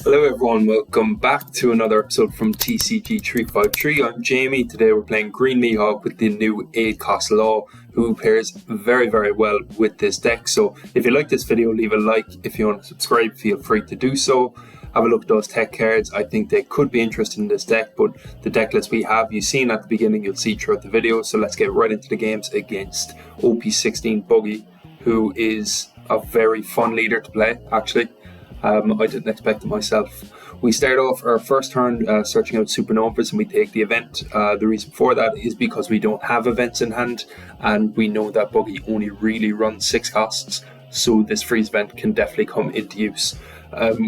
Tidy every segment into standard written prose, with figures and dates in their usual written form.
Hello everyone, welcome back to another episode from TCG353. I'm Jamie. Today we're playing Green Mihawk with the new 8-cost law, who pairs very well with this deck. So if you like this video, leave a like. If you want to subscribe, feel free to do so. Have a look at those tech cards. I think they could be interested in this deck, but the deck list we have, you've seen at the beginning, you'll see throughout the video. So let's get right into the games against OP16 Buggy, who is a very fun leader to play, actually. I didn't expect it myself. We start off our first turn searching out supernovas and we take the event. The reason for that is because we don't have events in hand, and we know that Buggy only really runs 6 costs, so this freeze event can definitely come into use.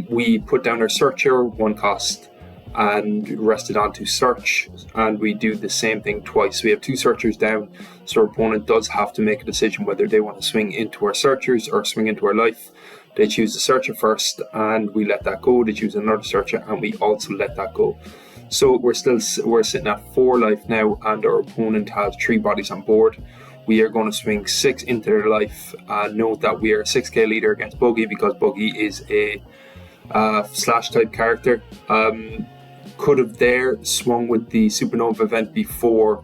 We put down our searcher 1 cost and rest it onto search, and we do the same thing twice. We have 2 searchers down, so our opponent does have to make a decision whether they want to swing into our searchers or swing into our life. They choose the searcher first and we let that go. They choose another searcher and we also let that go. So we're sitting at 4 life now, and our opponent has 3 bodies on board. We are going to swing 6 into their life. Note that we are a 6k leader against Buggy because Buggy is a slash type character. Could have swung with the supernova event before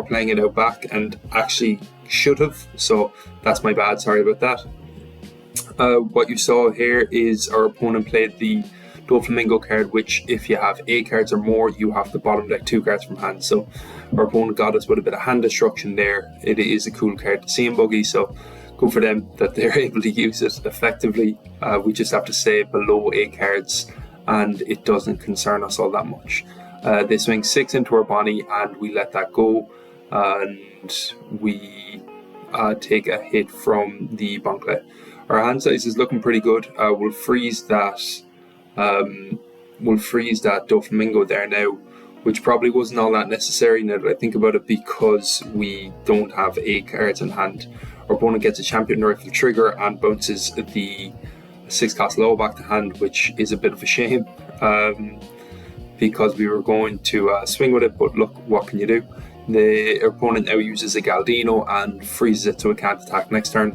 playing it out back, and actually should have. So that's my bad. Sorry about that. What you saw here is our opponent played the Doflamingo card, which if you have 8 cards or more, you have to bottom deck 2 cards from hand. So our opponent got us with a bit of hand destruction there. It is a cool card to see in Buggy, so good for them that they're able to use it effectively. We just have to stay below 8 cards and it doesn't concern us all that much. They swing 6 into our Bonnie and we let that go, and we take a hit from the Bonklet. Our hand size is looking pretty good. We'll freeze that Doflamingo there now, which probably wasn't all that necessary now that I think about it, because we don't have 8 cards in hand. Our opponent gets a champion rifle trigger and bounces the 6-cost law back to hand, which is a bit of a shame, because we were going to swing with it, but look, what can you do? The opponent now uses a Galdino and freezes it so it can't attack next turn.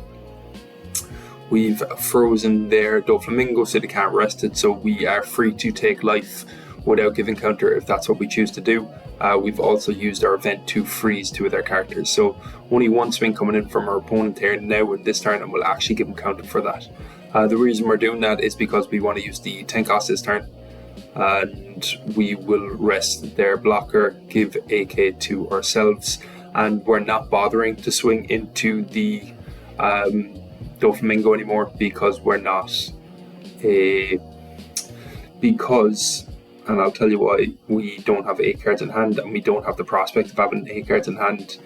We've frozen their Doflamingo so they can't rest it, so we are free to take life without giving counter if that's what we choose to do. We've also used our event to freeze 2 of their characters, so only 1 swing coming in from our opponent here now in this turn, and we'll actually give them counter for that. The reason we're doing that is because we want to use the 10 cost this turn, and we will rest their blocker, give AK to ourselves, and we're not bothering to swing into the Doflamingo anymore because we're not and I'll tell you why. We don't have 8 cards in hand, and we don't have the prospect of having 8 cards in hand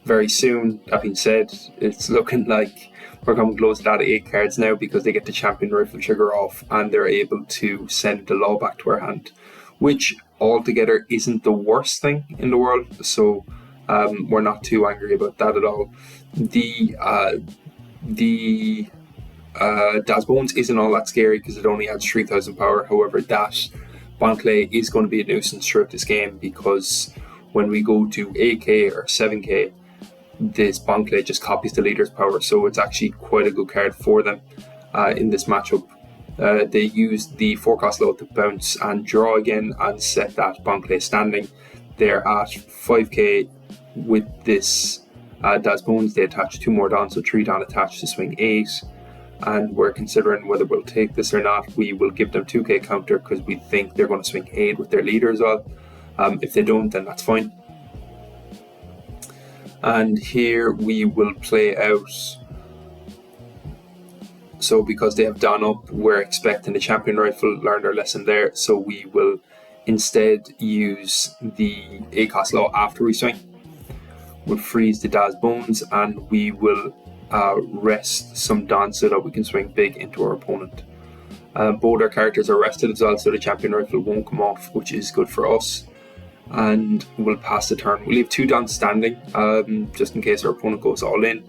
very soon. That being said, it's looking like we're coming close to that 8 cards now, because they get the champion rifle trigger off and they're able to send the law back to our hand, which altogether isn't the worst thing in the world, so we're not too angry about that at all. The Das Bones isn't all that scary because it only adds 3000 power. However, that Bonclay is going to be a nuisance throughout this game, because when we go to 8k or 7k, this Bonclay just copies the leader's power, so it's actually quite a good card for them in this matchup. They use the 4-cost load to bounce and draw again and set that Bonclay standing. They're at 5k with this Das Bones. They attach 2 more Don, so 3 Don attached to swing 8, and we're considering whether we'll take this or not. We will give them 2k counter because we think they're going to swing 8 with their leader as well. If they don't, then that's fine. And here we will play out, so because they have Don up, we're expecting the champion rifle, learned our lesson there, so we will instead use the 8-cost law after we swing. We'll freeze the Das Bones and we will rest some Don so that we can swing big into our opponent. Both our characters are rested as well, so the champion rifle won't come off, which is good for us. And we'll pass the turn. We'll leave 2 Don standing, just in case our opponent goes all in,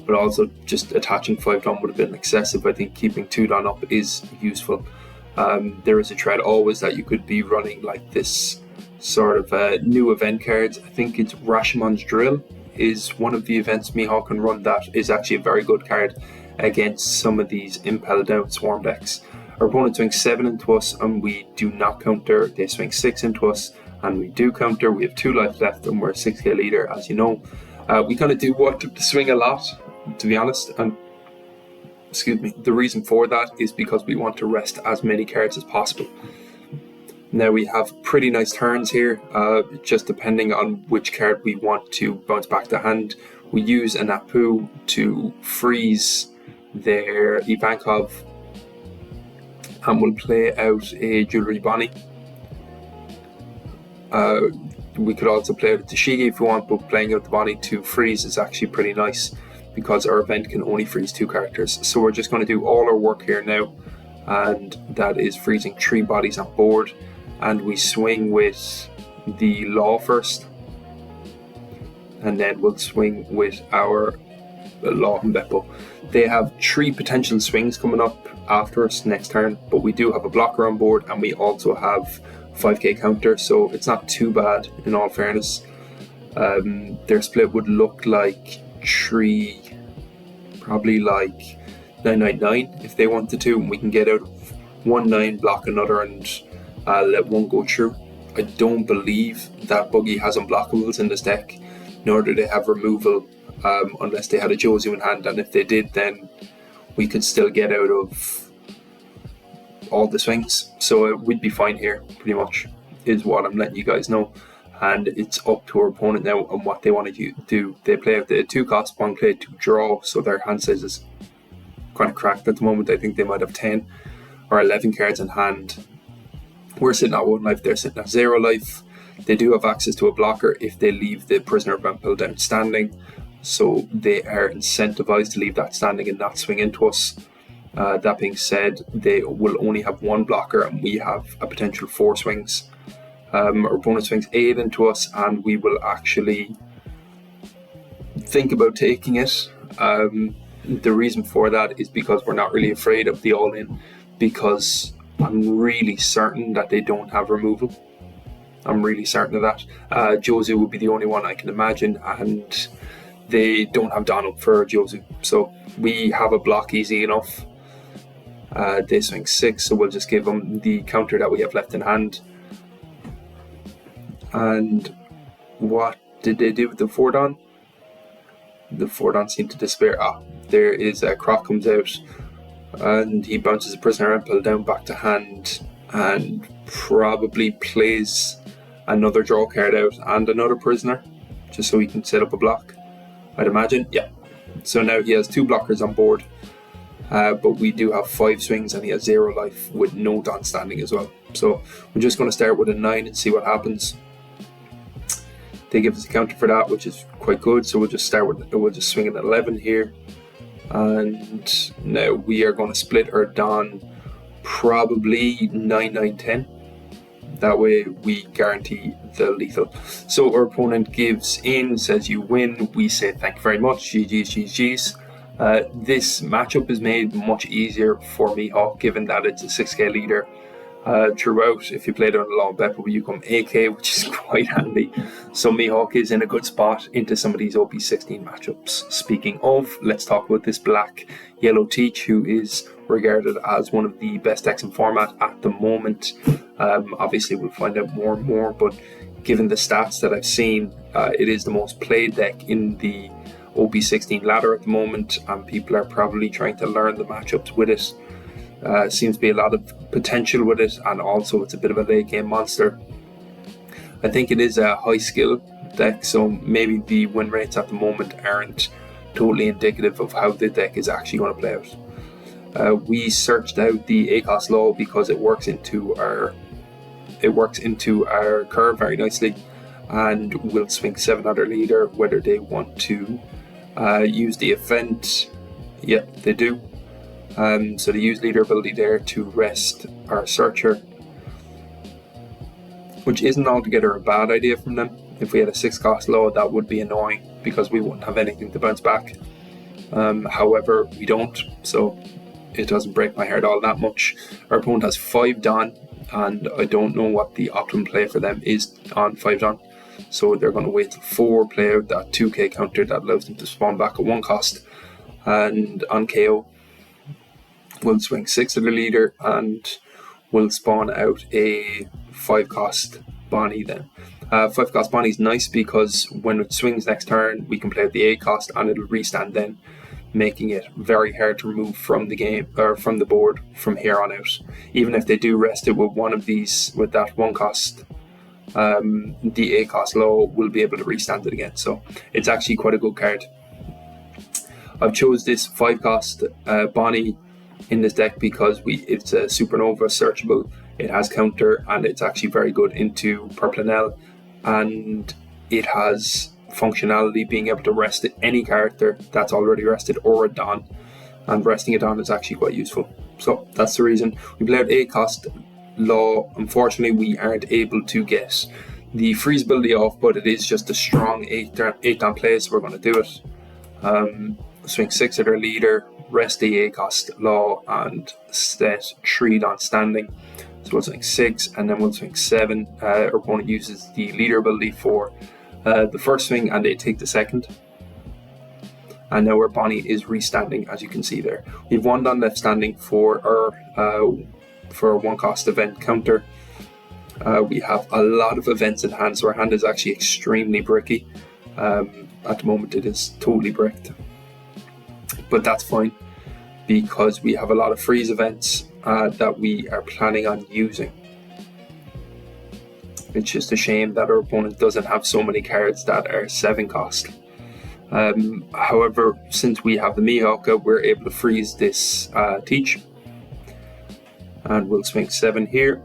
but also just attaching 5 Don would have been excessive. I think keeping 2 Don up is useful. There is a threat always that you could be running like this sort of new event cards. I think it's Rashimon's Drill is one of the events Mihawk can run that is actually a very good card against some of these Impel Down Swarm decks. Our opponent swings 7 into us and we do not counter. They swing 6 into us and we do counter. We have 2 life left and we're a 6k leader, as you know. We kind of do want to swing a lot, to be honest, and the reason for that is because we want to rest as many cards as possible. Now we have pretty nice turns here, just depending on which card we want to bounce back to hand. We use an Apu to freeze their Ivankov, and we'll play out a Jewelry Bonnie. We could also play out a Tashigi if we want, but playing out the Bonnie to freeze is actually pretty nice because our event can only freeze 2 characters. So we're just going to do all our work here now, and that is freezing 3 bodies on board. And we swing with the Law first, and then we'll swing with our Law and Beppo. They have 3 potential swings coming up after us next turn, but we do have a blocker on board and we also have 5k counter, so it's not too bad in all fairness. Their split would look like 3, probably like 999 if they wanted to, and we can get out of 1-9, block another, and let one go through. I don't believe that Buggy has unblockables in this deck, nor do they have removal unless they had a Jozu in hand, and if they did, then we could still get out of all the swings. So we'd be fine here, pretty much, is what I'm letting you guys know. And it's up to our opponent now on what they want to do. They play out the 2 cost, 1 play to draw, so their hand size is kind of cracked at the moment. I think they might have 10 or 11 cards in hand. We're sitting at 1 life, they're sitting at 0 life. They do have access to a blocker if they leave the Prisoner of Impel Down standing, so they are incentivized to leave that standing and not swing into us. That being said, they will only have 1 blocker and we have a potential 4 swings. Our opponent swings 8 into us and we will actually think about taking it. The reason for that is because we're not really afraid of the all-in, because I'm really certain that they don't have removal. I'm really certain of that. Jozu would be the only one I can imagine, and they don't have Donald for Jozu, so we have a block easy enough. They swing 6, so we'll just give them the counter that we have left in hand. And what did they do with the 4-Don? The 4-Don seemed to disappear. There is a Croc comes out and he bounces a Prisoner Impel Down back to hand and probably plays another draw card out and another Prisoner just so he can set up a block, I'd imagine. Yeah, so now he has 2 blockers on board, but we do have 5 swings and he has 0 life with no Don standing as well. So we're just going to start with a 9 and see what happens. They give us a counter for that, which is quite good, so we'll just swing an 11 here. And now we are going to split our Don probably 9-9-10. That way we guarantee the lethal. So our opponent gives in, says you win. We say thank you very much, GG's, GG's. This matchup is made much easier for Mihawk, given that it's a 6k leader. Throughout, if you played on a long bet, you come AK, which is quite handy. So Mihawk is in a good spot into some of these OP16 matchups. Speaking of, let's talk about this Black Yellow Teach, who is regarded as one of the best decks in format at the moment. Obviously we'll find out more and more, but given the stats that I've seen, it is the most played deck in the OP16 ladder at the moment, and people are probably trying to learn the matchups with it. Seems to be a lot of potential with it, and also it's a bit of a late game monster. I think it is a high skill deck, so maybe the win rates at the moment aren't totally indicative of how the deck is actually going to play out. We searched out the ACOS law because it works into our curve very nicely, and we'll swing 7 on their leader whether they want to use the event. Yeah, they do. So they use leader ability there to rest our searcher, which isn't altogether a bad idea from them. If we had a 6 cost low, that would be annoying because we wouldn't have anything to bounce back. However, we don't, so it doesn't break my heart all that much. Our opponent has 5 Don, and I don't know what the optimum play for them is on 5 Don. So they're going to wait till 4, play out that 2k counter that allows them to spawn back at 1 cost and on KO. We'll swing 6 of the leader and we'll spawn out a 5-cost Bonnie then. 5-cost Bonnie is nice because when it swings next turn, we can play with the 8-cost and it'll restand then, making it very hard to remove from the game or from the board from here on out. Even if they do rest it with one of these, with that 1-cost, the 8-cost low will be able to restand it again. So it's actually quite a good card. I've chose this 5-cost Bonnie in this deck because it's a supernova searchable, it has counter, and it's actually very good into Purplinel, and it has functionality being able to rest any character that's already rested or a Don, and resting a Don is actually quite useful. So that's the reason we played 8-cost Law. Unfortunately we aren't able to get the freeze ability off, but it is just a strong 8-Don play, so we're going to do it. Swing 6 of their leader, rest the 8-cost Law, and set 3 Don standing. So we'll swing 6 and then we'll swing 7. Our opponent uses the leader ability for the first swing and they take the second. And now our Bonnie is restanding, as you can see there. We have 1 Don left standing for our 1-cost event counter. We have a lot of events in hand, so our hand is actually extremely bricky. At the moment it is totally bricked. But that's fine because we have a lot of freeze events that we are planning on using. It's just a shame that our opponent doesn't have so many cards that are 7-cost. However, since we have the Mihawk, we're able to freeze this Teach. And we'll swing 7 here.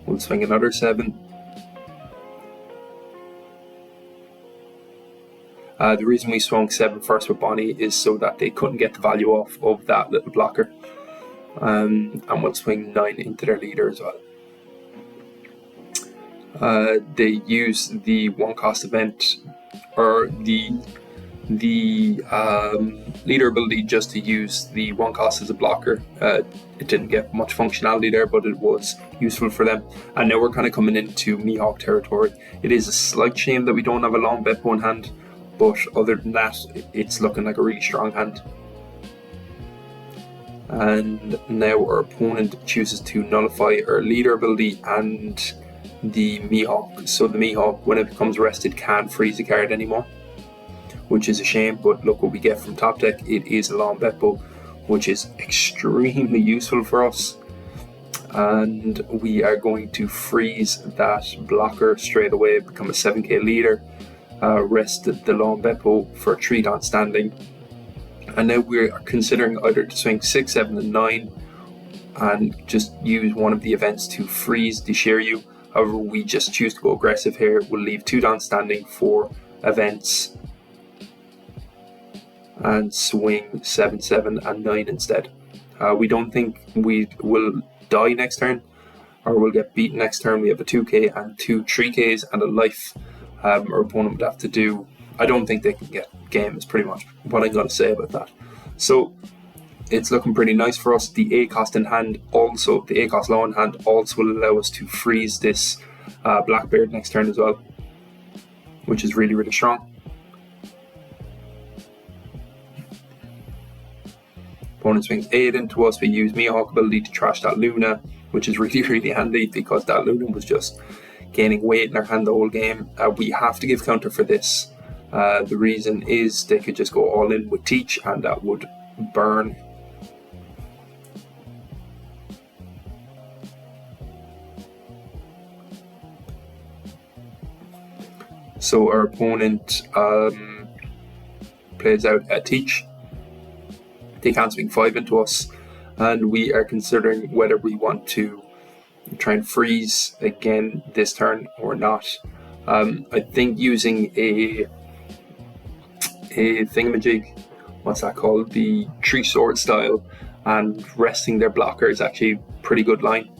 We'll swing another 7. The reason we swung 7 first with Bonnie is so that they couldn't get the value off of that little blocker. And we'll swing 9 into their leader as well. They use the 1-cost event or the leader ability just to use the 1-cost as a blocker. It didn't get much functionality there, but it was useful for them. And now we're kind of coming into Mihawk territory. It is a slight shame that we don't have a long Beppo in hand, but other than that, it's looking like a really strong hand. And now our opponent chooses to nullify our leader ability and the Mihawk. So the Mihawk, when it becomes rested, can't freeze a card anymore, which is a shame. But look what we get from top deck. It is a long Beppo, which is extremely useful for us. And we are going to freeze that blocker straight away, become a 7k leader. Rest the long Beppo for 3 Don standing, and now we're considering either to swing 6, 7 and 9 and just use one of the events to freeze the Shiryu. However, we just choose to go aggressive here. We'll leave 2 Don standing for events and swing 7, 7 and 9 instead. We don't think we will die next turn or we'll get beaten next turn. We have a 2k and 2 3ks and a life. Our opponent would have to do. I don't think they can get game, is pretty much what I'm going to say about that. So it's looking pretty nice for us. The 8-cost in hand also, the 8-cost Law in hand also will allow us to freeze this Blackbeard next turn as well, which is really, really strong. Opponent swings 8 into us. We use Mihawk ability to trash that Luna, which is really, really handy because that Luna was just gaining weight in our hand the whole game. We have to give counter for this. The reason is they could just go all in with Teach and that would burn. So our opponent plays out a Teach. They can't swing 5 into us, and we are considering whether we want to try and freeze again this turn or not. I think using a thingamajig, what's that called, the 3 sword style, and resting their blocker is actually a pretty good line.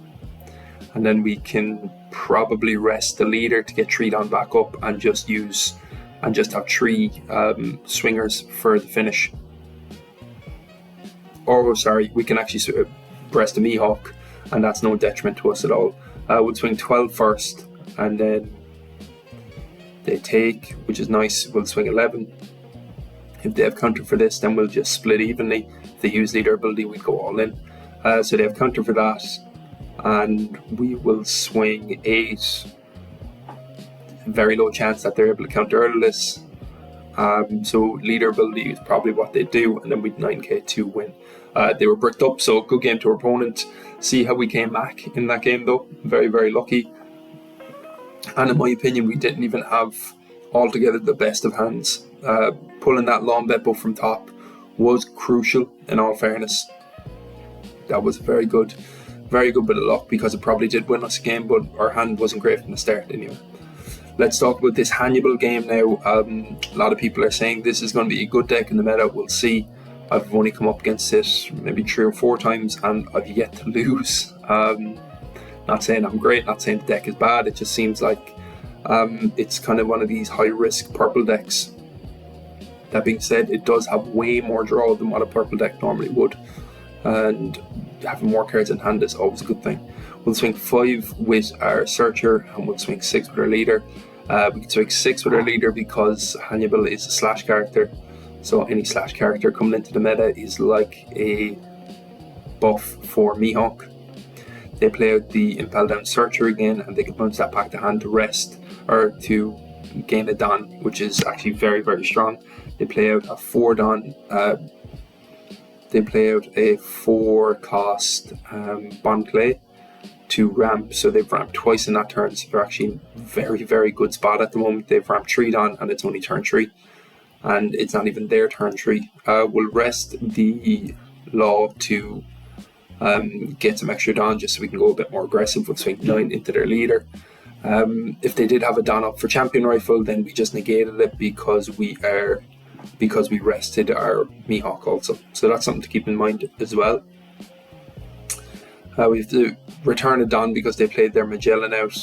And then we can probably rest the leader to get 3 Don back up and just have 3 swingers for the finish. Or sorry, we can actually rest the Mihawk, and that's no detriment to us at all. We'll swing 12 first, and then they take, which is nice. We'll swing 11. If they have counter for this, then we'll just split evenly. if they use leader ability, we'd go all in. So they have counter for that, and we will swing 8. Very low chance that they're able to counter this. So leader ability is probably what they do, and then we'd 9k to win. They were bricked up, so good game to our opponent. See how we came back in that game though. Very, very lucky. And in my opinion, we didn't even have altogether the best of hands. Pulling that long Beppo from top was crucial, in all fairness. That was very good bit of luck, because it probably did win us a game, but our hand wasn't great from the start anyway. Let's talk about this Hanyabal game now. A lot of people are saying this is going to be a good deck in the meta. We'll see. I've only come up against it maybe 3 or 4 times, and I've yet to lose. Not saying I'm great, not saying the deck is bad. It just seems like it's kind of one of these high-risk purple decks. That being said, it does have way more draw than what a purple deck normally would, and having more cards in hand is always a good thing. We'll swing 5 with our searcher, and we'll swing 6 with our leader. We can swing 6 with our leader because Hanyabal is a slash character, so any slash character coming into the meta is like a buff for Mihawk. They play out the Impel Down searcher again, and they can bounce that back to hand to rest, or to gain a Don, which is actually very, very strong. They play out a 4 Don. They play out a 4 cost Bond Clay to ramp, so they've ramped twice in that turn, so they're actually very, very good spot at the moment. They've ramped 3 Don, and it's only turn 3, and it's not even their turn 3. We'll rest the Law to get some extra Don, just so we can go a bit more aggressive. We'll swing 9 into their leader. If they did have a Don up for champion rifle, then we just negated it because we rested our Mihawk also. So that's something to keep in mind as well. We have to return a Don because they played their Magellan out.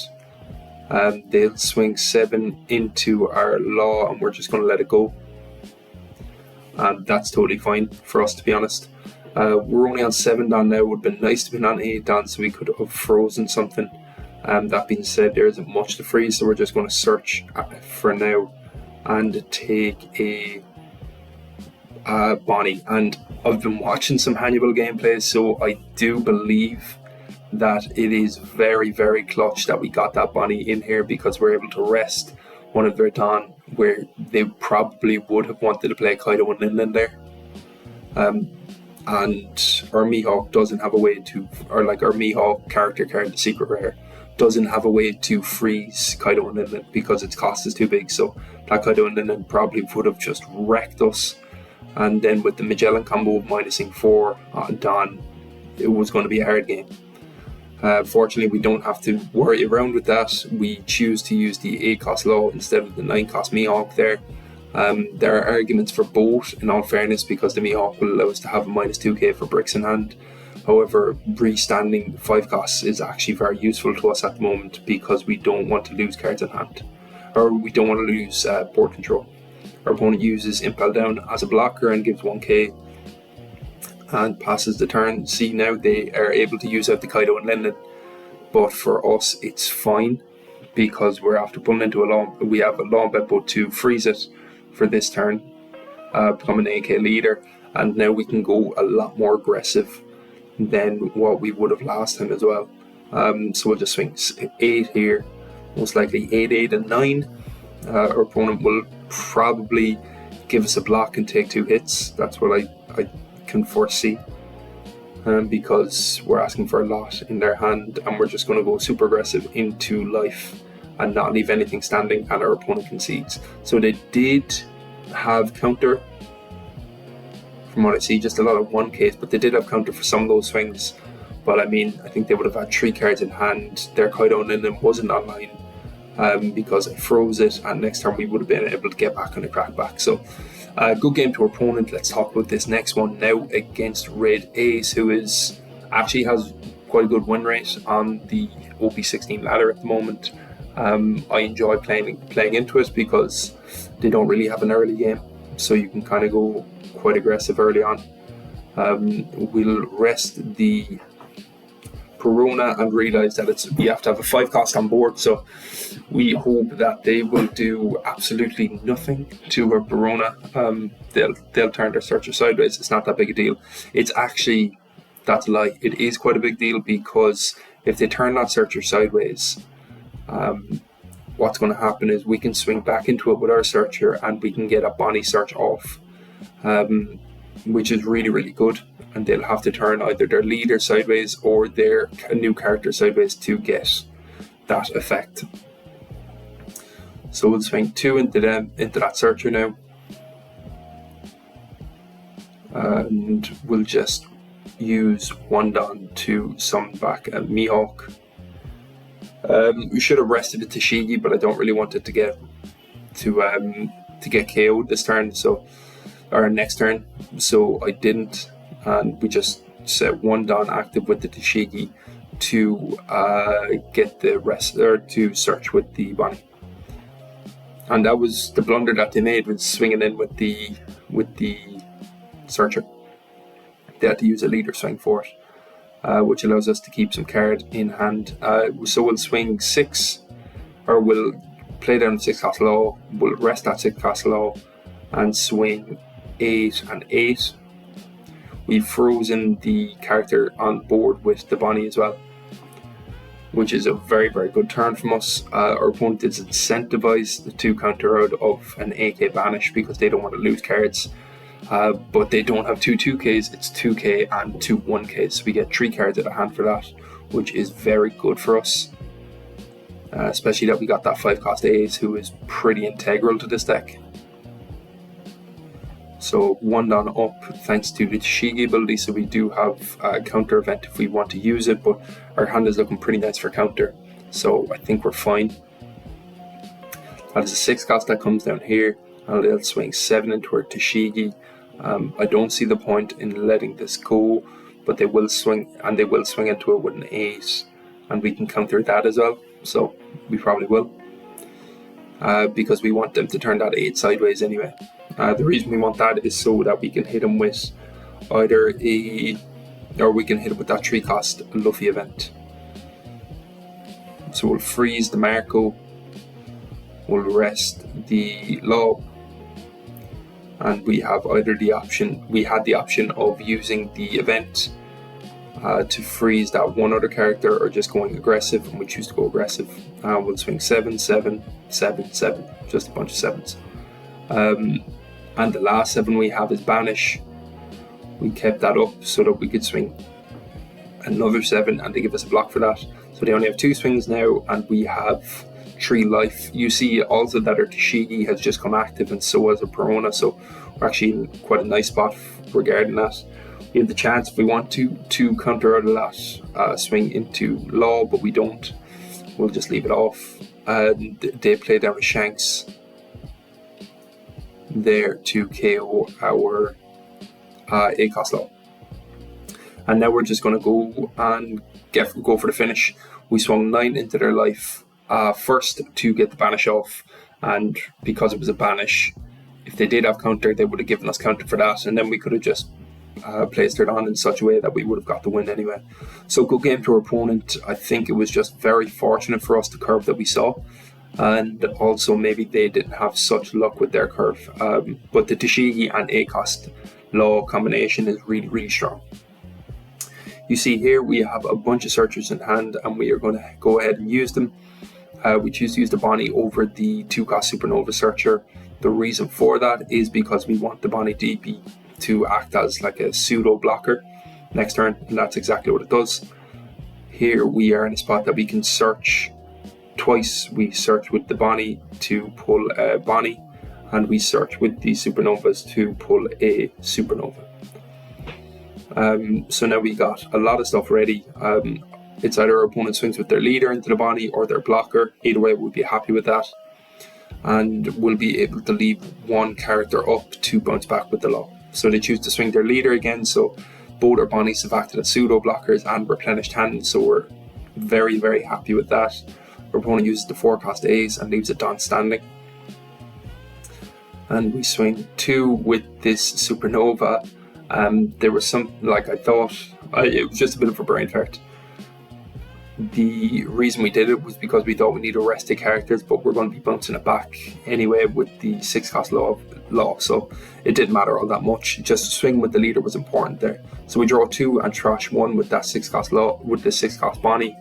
They'll swing 7 into our Law, and we're just going to let it go. That's totally fine for us, to be honest. We're only on 7 Don now. It would have been nice to be on 8 Don, so we could have frozen something. That being said, there isn't much to freeze, so we're just going to search for now and take a Bonnie. And I've been watching some Hanyabal gameplays, so I do believe that it is very, very clutch that we got that Bonnie in here, because we're able to rest one of their Don where they probably would have wanted to play Kaido and Linlin there. And our Mihawk doesn't have a way to, or like our Mihawk character card, the secret rare, doesn't have a way to freeze Kaido and Linlin because its cost is too big. So that Kaido and Linlin probably would have just wrecked us. And then with the Magellan combo minusing 4 on Don, it was going to be a hard game. Fortunately, we don't have to worry around with that. We choose to use the 8 cost Law instead of the 9 cost Mihawk there. There are arguments for both, in all fairness, because the Mihawk will allow us to have a minus 2k for bricks in hand. However, restanding 5 costs is actually very useful to us at the moment, because we don't want to lose cards in hand, or we don't want to lose board control. Our opponent uses Impel Down as a blocker and gives 1k and passes the turn. See, now they are able to use out the Kaido and Linlin, but for us it's fine because we're after pulling into a long. We have a long Beppo to freeze it for this turn, become an AK leader, and now we can go a lot more aggressive than what we would have last time as well. So we'll just swing 8 here, most likely 8, 8 and 9. Our opponent will probably give us a block and take 2 hits. That's what I can foresee, because we're asking for a lot in their hand, and we're just going to go super aggressive into life and not leave anything standing, and our opponent concedes. So they did have counter, from what I see, just a lot of 1Ks, but they did have counter for some of those swings. But I mean, I think they would have had 3 cards in hand. Their Kaido and Linlin wasn't online because I froze it, and next turn we would have been able to get back on the crackback. So good game to our opponent. Let's talk about this next one now against Red Ace, who is actually has quite a good win rate on the OP16 ladder at the moment. I enjoy playing into it because they don't really have an early game, so you can kind of go quite aggressive early on. We'll rest the Perona and realise that you have to have a 5 cost on board. So we hope that they will do absolutely nothing to her Perona. They'll turn their searcher sideways. It's not that big a deal. It's actually, that's a lie. It is quite a big deal, because if they turn that searcher sideways, what's going to happen is we can swing back into it with our searcher and we can get a Bonnie search off, which is really, really good. And they'll have to turn either their leader sideways or their new character sideways to get that effect. So we'll swing 2 into that searcher now, and we'll just use 1 Don to summon back a Mihawk. We should have rested a Tashigi, but I don't really want it to get KO'd this turn, or next turn, so I didn't, and we just set 1 Don active with the Tashigi to get the rest, or to search with the Bonnie. And that was the blunder that they made, with swinging in with the searcher. They had to use a leader swing for it, which allows us to keep some card in hand. So we'll swing 6, or we'll play down 6 cost law, we'll rest that 6 cost law, and swing 8 and 8. We've frozen the character on board with the Bonnie as well, which is a very, very good turn from us. Our opponent is incentivized to counter out of an AK Banish because they don't want to lose cards. But they don't have 2 2Ks, it's 2K and 2 1Ks. So we get 3 cards out of hand for that, which is very good for us. Especially that we got that 5 cost Ace, who is pretty integral to this deck. So 1 Don up thanks to the Tashigi ability, so we do have a counter event if we want to use it, but our hand is looking pretty nice for counter, so I think we're fine. That is a 6 cost that comes down here, and they'll swing 7 into our Tashigi. I don't see the point in letting this go, but they will swing, and they will swing into it with an 8, and we can counter that as well, so we probably will. Because we want them to turn that 8 sideways anyway. The reason we want that is so that we can hit them with either we can hit it with that 3 cost Luffy event. So we'll freeze the Marco, we'll rest the Law, and we have either we had the option of using the event to freeze that one other character, or just going aggressive, and we choose to go aggressive. We'll swing 7, 7, 7, 7, just a bunch of 7s. And the last 7 we have is Banish. We kept that up so that we could swing another 7, and they give us a block for that. So they only have 2 swings now, and we have 3 life. You see also that our Tashigi has just come active, and so has our Perona, so we're actually in quite a nice spot regarding that. We have the chance, if we want to counter out of that swing into Law, but we don't. We'll just leave it off. They play down a Shanks there to KO our 8 cost Law. And now we're just going to go and go for the finish. We swung 9 into their life first to get the Banish off, and because it was a Banish, if they did have counter, they would have given us counter for that, and then we could have just placed it on in such a way that we would have got the win anyway. So good game to our opponent. I think it was just very fortunate for us, the curve that we saw, and also maybe they didn't have such luck with their curve, but the Tashigi and 8 cost Law combination is really, really strong. You see here we have a bunch of searchers in hand, and we are going to go ahead and use them. We choose to use the Bonnie over the 2 cost Supernova searcher. The reason for that is because we want the Bonnie DP to act as like a pseudo blocker next turn, and that's exactly what it does. Here we are in a spot that we can search twice. We search with the Bonnie to pull a Bonnie, and we search with the Supernovas to pull a Supernova. So now we got a lot of stuff ready. It's either our opponent swings with their leader into the Bonnie or their blocker. Either way, we'll be happy with that, and we'll be able to leave 1 character up to bounce back with the Law. So they choose to swing their leader again, so both our Bonnies have acted as pseudo blockers and replenished hand, so we're very, very happy with that. Our opponent uses the 4 cost Ace and leaves a Don standing. And we swing 2 with this Supernova. There was some, like I thought, it was just a bit of a brain fart. The reason we did it was because we thought we needed rested characters, but we're going to be bouncing it back anyway with the 6 cost law, so it didn't matter all that much. Just swing with the leader was important there. So we draw 2 and trash 1 with that 6 cost law, with the 6 cost Bonnie,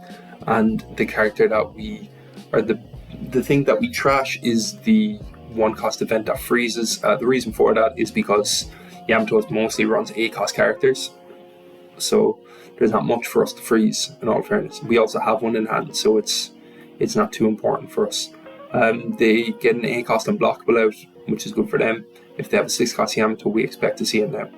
and the character that we, or the thing that we trash is the 1 cost event that freezes. The reason for that is because Yamato mostly runs 8 cost characters, so there's not much for us to freeze, in all fairness. We also have 1 in hand, so it's not too important for us. They get an 8 cost unblockable out, which is good for them. If they have a 6 cost Yamato, we expect to see him now.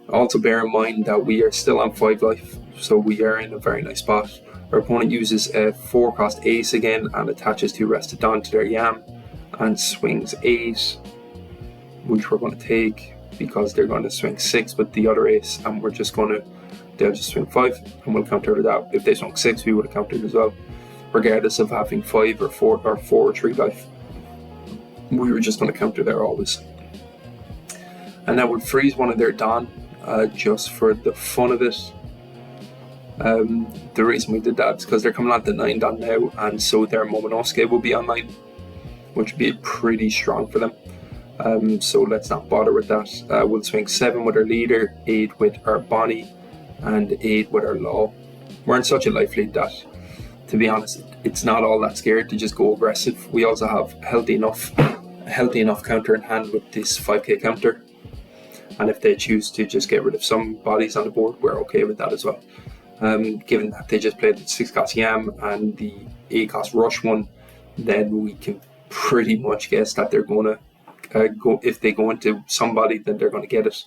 Also bear in mind that we are still on 5 life, so we are in a very nice spot. Our opponent uses a 4 cost ace again and attaches 2 Rested Dawn to their Yam and swings 8, which we're going to take, because they're going to swing 6 with the other ace, and they'll just swing 5 and we'll counter it out. If they swung 6, we would have countered as well, regardless of having 5 or 4 or 3 life. We were just going to counter there always. And that would freeze one of their Dawn, just for the fun of it. The reason we did that is because they're coming on to 9 Dawn now, and so their Momonosuke will be online, which would be pretty strong for them. So let's not bother with that. We'll swing 7 with our leader, 8 with our Bonnie, and 8 with our Law. We're in such a life lead that, to be honest, it's not all that scared to just go aggressive. We also have a healthy enough counter in hand with this 5k counter, and if they choose to just get rid of some bodies on the board, we're okay with that as well. Given that they just played the 6 cost Yam and the 8 cost Rush one, then we can pretty much guess that they're going to if they go into somebody, then they're going to get it.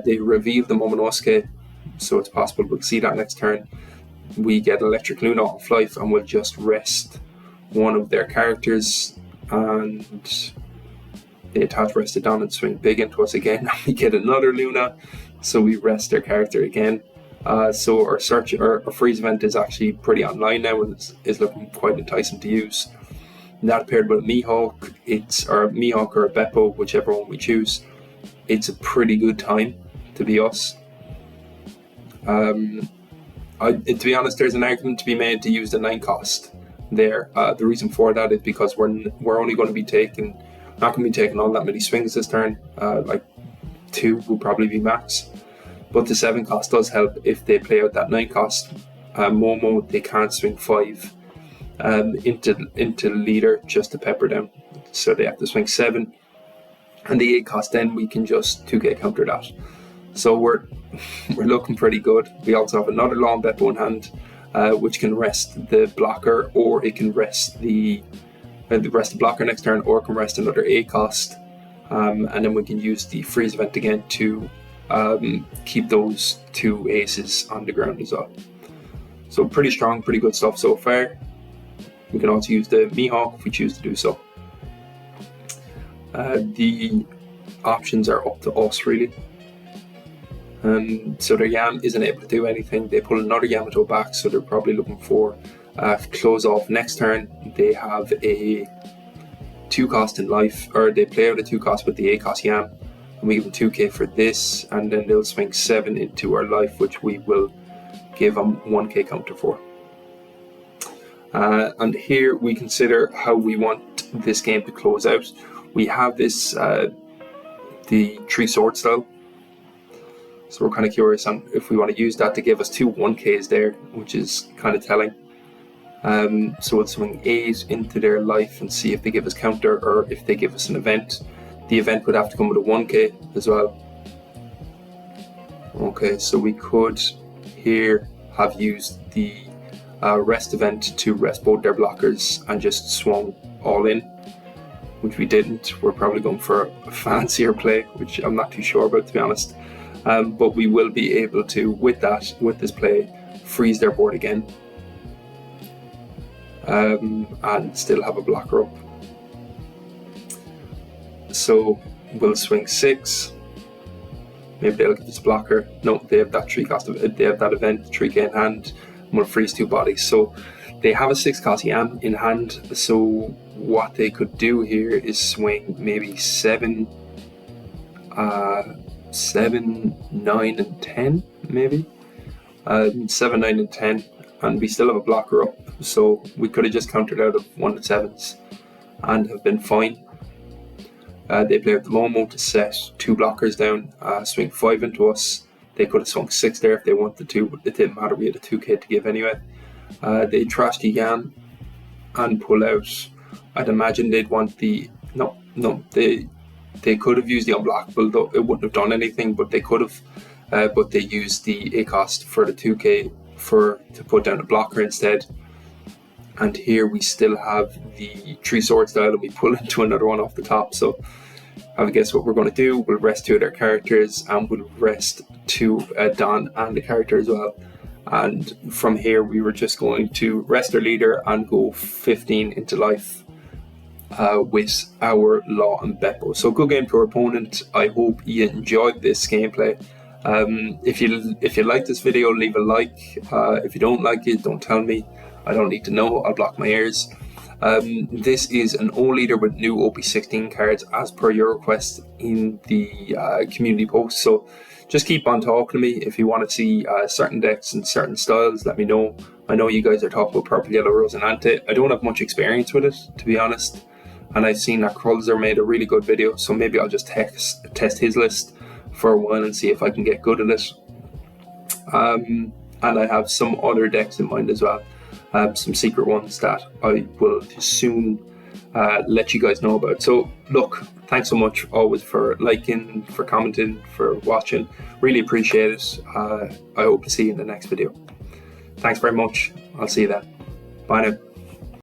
They reveal the Momonosuke, so it's possible we'll see that next turn. We get Electric Luna off life, and we'll just rest one of their characters, and they attach Rested Dawn and swing big into us again. We get another Luna, so we rest their character again. So our freeze event is actually pretty online now, and it's looking quite enticing to use. That paired with a Mihawk, it's our Mihawk or a Beppo, whichever one we choose. It's a pretty good time to be us. To be honest, there's an argument to be made to use the 9 cost there. The reason for that is because we're only going to be not going to be taking all that many swings this turn. Like 2 will probably be max. But the 7 cost does help if they play out that 9 cost. Momo, they can't swing 5 into leader just to pepper them, so they have to swing 7, and the 8 cost then we can just 2k counter that. So we're looking pretty good. We also have another long Beppo in hand, which can rest the blocker, or it can rest the blocker next turn, or it can rest another 8 cost, and then we can use the freeze event again to keep those 2 aces on the ground as well. So pretty strong, pretty good stuff so far. We can also use the Mihawk if we choose to do so. The options are up to us, really. So their Yam isn't able to do anything. They pull another Yamato back, so they're probably looking for close off next turn. They have a 2 cost in life, or they play out a 2 cost with the 8 cost Yam, and we give them 2k for this, and then they'll swing 7 into our life, which we will give them 1k counter for. And here we consider how we want this game to close out. We have this the 3 sword style, so we're kind of curious on if we want to use that to give us 2 1ks there, which is kind of telling. So we'll swing 8 into their life and see if they give us counter, or if they give us an event. The event would have to come with a 1k as well. Okay, so we could here have used the rest event to rest both their blockers and just swung all in, which we didn't. We're probably going for a fancier play, which I'm not too sure about, to be honest. But we will be able to, with this play, freeze their board again, and still have a blocker up. So we'll swing 6. Maybe they'll give us a blocker. No, they have that 3 cost. They have that event 3k in hand. We'll freeze 2 bodies. So they have a 6 cost Yam in hand. So what they could do here is swing maybe 7, 9, and 10 maybe, 7, 9 and 10, and we still have a blocker up, so we could have just countered out of 1 to 7s and have been fine. They play with the Momo to set 2 blockers down, swing 5 into us. They could have swung 6 there if they wanted to, but it didn't matter, we had a 2k to give anyway. They trash the Yan and pull out. I'd imagine they'd want the... No, they could have used the unblockable, though it wouldn't have done anything, but they could have. But they used the ACOST for the 2k to put down a blocker instead. And here we still have the 3 sword style, and we pull into another one off the top. So have a guess what we're going to do. We'll rest 2 of their characters, and we'll rest 2 Don and the character as well. And from here we were just going to rest our leader and go 15 into life with our Law and Beppo. So good game to our opponent. I hope you enjoyed this gameplay. If you like this video, leave a like. If you don't like it, don't tell me. I don't need to know. I'll block my ears. This is an O leader with new OP16 cards as per your request in the community post. So just keep on talking to me. If you want to see certain decks and certain styles, let me know. I know you guys are talking about Purple, Yellow, Rosinante. I don't have much experience with it, to be honest. And I've seen that Krulzer made a really good video, so maybe I'll just test his list for a while and see if I can get good at it. And I have some other decks in mind as well, some secret ones that I will soon let you guys know about. So look, thanks so much always for liking, for commenting, for watching. Really appreciate it. I hope to see you in the next video. Thanks very much. I'll see you then. Bye now.